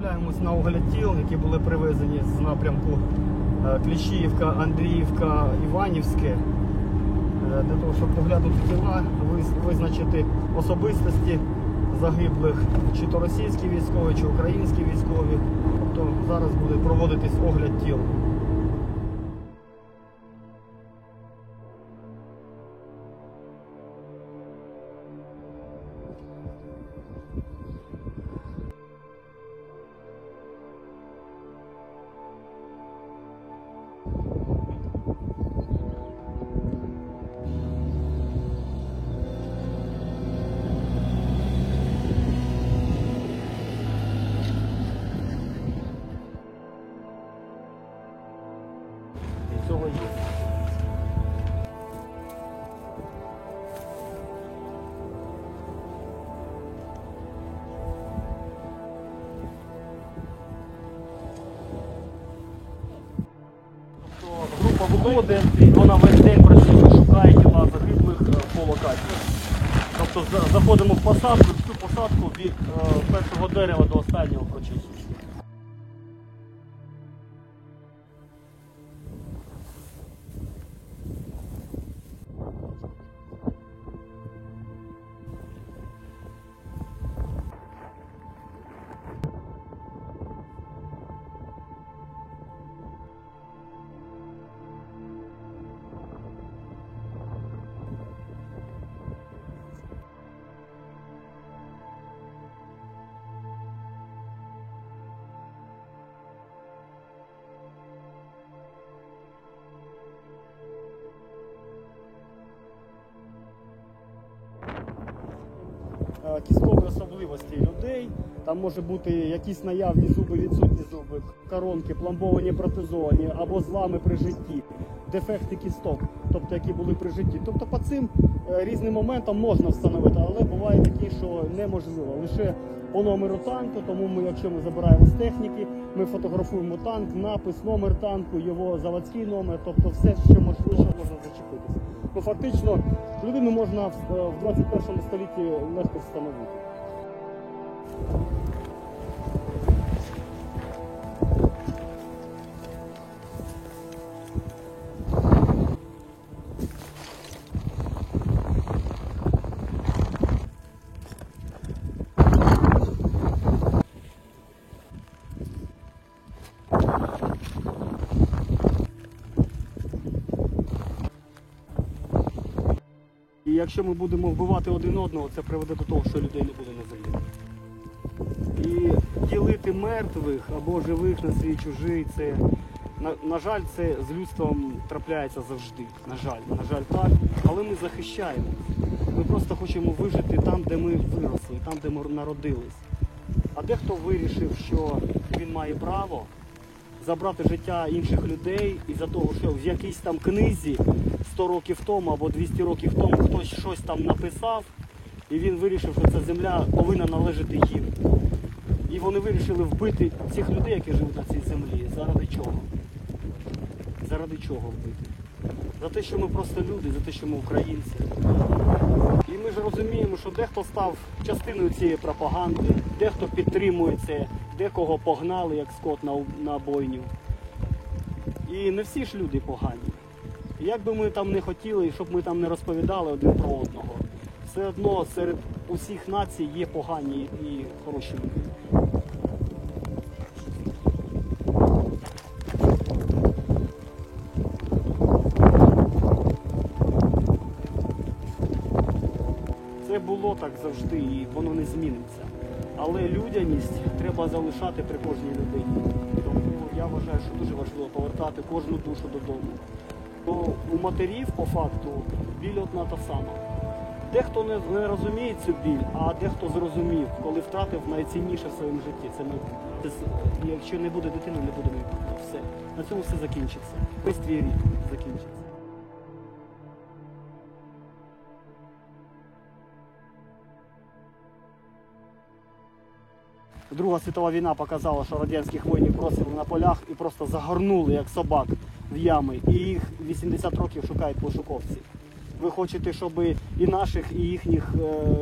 Відправляємось на огляд тіл, які були привезені з напрямку Кліщіївка, Андріївка, Іванівське. Для того, щоб поглянути тіла, визначити особистості загиблих, чи то російські військові, чи українські військові. Тобто зараз буде проводитись огляд тіл. Цього є. Група виходить, вона весь день працює, шукає тіла загиблих по локації. Тобто заходимо в посадку, всю посадку від першого дерева до останнього прочищуємо. Кісткові особливості людей, там може бути якісь наявні зуби, відсутні зуби, коронки, пломбовані, протезовані або злами при житті, дефекти кісток, тобто які були при житті. Тобто по цим різним моментам можна встановити, але буває такі, що неможливо. Лише по номеру танку, тому ми, якщо ми забираємо з техніки, ми фотографуємо танк, напис, номер танку, його заводський номер, тобто все, що можливо, можна зачепитися. Ну, фактично, людину можна в 21 столітті легко встановити. І якщо ми будемо вбивати один одного, це приведе до того, що людей не буде на землі. І ділити мертвих або живих на свій чужий, це, на жаль, це з людством трапляється завжди. На жаль, так. Але ми захищаємо. Ми просто хочемо вижити там, де ми виросли, там, де ми народились. А дехто вирішив, що він має право забрати життя інших людей із-за того, що в якійсь там книзі 100 років тому або 200 років тому хтось щось там написав, і він вирішив, що ця земля повинна належати їм. І вони вирішили вбити цих людей, які живуть на цій землі. Заради чого? Заради чого вбити? За те, що ми просто люди, за те, що ми українці. І ми ж розуміємо, що дехто став частиною цієї пропаганди, дехто підтримує це, декого погнали, як скот на бойню. І не всі ж люди погані. Як би ми там не хотіли, і щоб ми там не розповідали один про одного, все одно серед усіх націй є погані і хороші люди. Це було так завжди і воно не зміниться. Але людяність треба залишати при кожній людині. Тому я вважаю, що дуже важливо повертати кожну душу додому. Бо у матерів, по факту, біль одна та сама. Дехто не розуміє цю біль, а дехто зрозумів, коли втратив найцінніше в своєму житті. Якщо не буде дитини, не буде майбутнього. Все. На цьому все закінчиться. Весь твій рік закінчиться. Друга світова війна показала, що радянських воїнів просили на полях і просто загорнули, як собак, в ями. І їх 80 років шукають пошуковці. Ви хочете, щоб і наших, і їхніх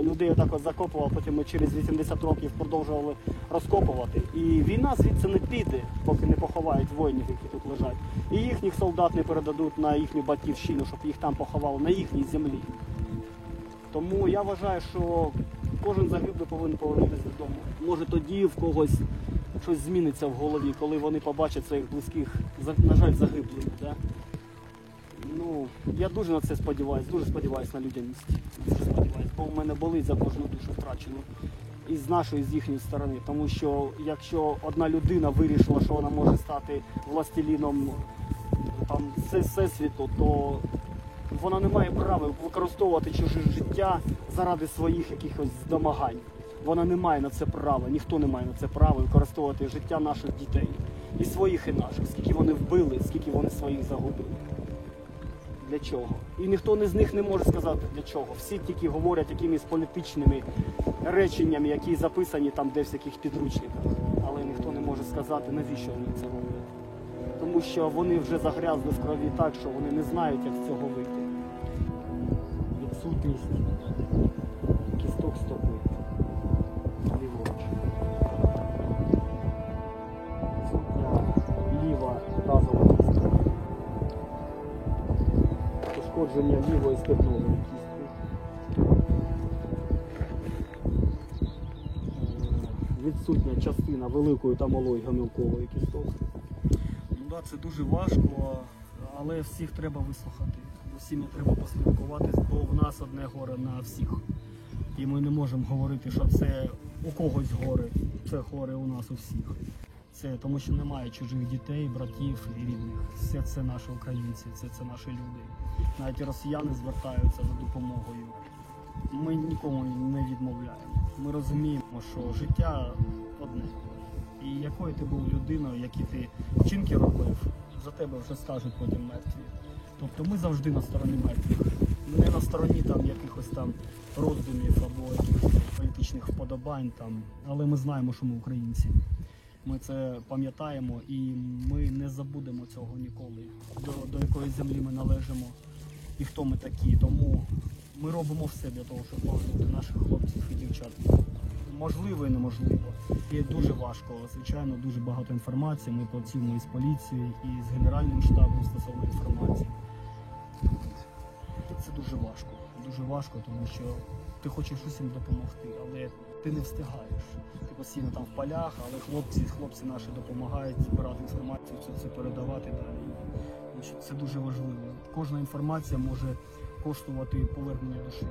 людей отак от закопували, потім ми через 80 років продовжували розкопувати. І війна звідси не піде, поки не поховають воїнів, які тут лежать. І їхніх солдат не передадуть на їхню батьківщину, щоб їх там поховали, на їхній землі. Тому я вважаю, що кожен загиблий повинен повернутися додому. Може тоді в когось щось зміниться в голові, коли вони побачать своїх близьких, на жаль, загиблими. Да? Ну, я дуже на це сподіваюся, дуже сподіваюся на людяність. Дуже сподіваюся, бо в мене болить за кожну душу втрачену. І з нашої, і з їхньої сторони. Тому що якщо одна людина вирішила, що вона може стати властеліном там, всесвіту, то вона не має права використовувати чуже життя заради своїх якихось домагань. Вона не має на це права, ніхто не має на це права використовувати життя наших дітей. І своїх, і наших. Скільки вони вбили, скільки вони своїх загубили. Для чого? І ніхто з них не може сказати для чого. Всі тільки говорять якимись політичними реченнями, які записані там десь в яких підручниках. Але ніхто не може сказати, навіщо вони це роблять. Тому що вони вже загрязли в крові так, що вони не знають, як з цього вийти. Відсутність кісток стопи. Ліворуч. Відсутня ліва тазова кістка. Пошкодження лівої стегнової кістки. Відсутня частина великої та малої гомілкової кісток. Ну, да, це дуже важко, але всіх треба вислухати. З усіма треба поспілкуватись, бо в нас одне горе на всіх. І ми не можемо говорити, що це у когось горе, це горе у нас у всіх. Це тому, що немає чужих дітей, братів і рідних. Все це наші українці, це наші люди. Навіть росіяни звертаються за допомогою. Ми нікому не відмовляємо. Ми розуміємо, що життя одне. І якою ти був людиною, які ти вчинки робив, за тебе вже скажуть потім мертві. Тобто ми завжди на стороні мертвих. Не на стороні там якихось там роздумів або якихось політичних вподобань там. Але ми знаємо, що ми українці. Ми це пам'ятаємо і ми не забудемо цього ніколи. До якої землі ми належимо і хто ми такі. Тому ми робимо все для того, щоб повернути наших хлопців і дівчат. Можливо і неможливо. І дуже важко, звичайно, дуже багато інформації. Ми працюємо і з поліцією, і з Генеральним штабом стосовно інформації. Це дуже важко. Дуже важко, тому що ти хочеш усім допомогти, але ти не встигаєш. Ти постійно там в полях, але хлопці наші допомагають збирати інформацію, це передавати далі. Тому що це дуже важливо. Кожна інформація може коштувати повернення душі.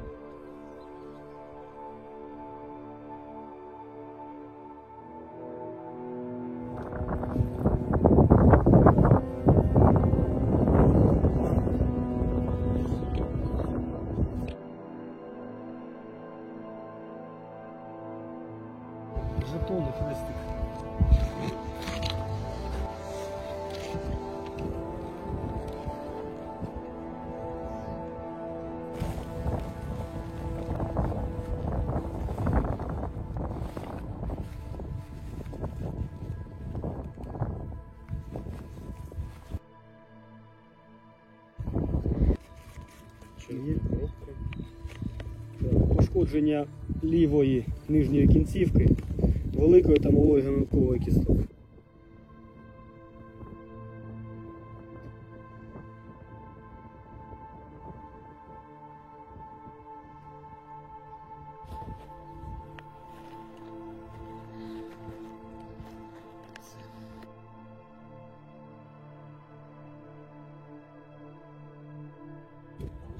Жетони, хрестик. Є коробка. Пошкодження лівої нижньої кінцівки, великої та малої гомілкової кісток.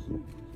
Thank you.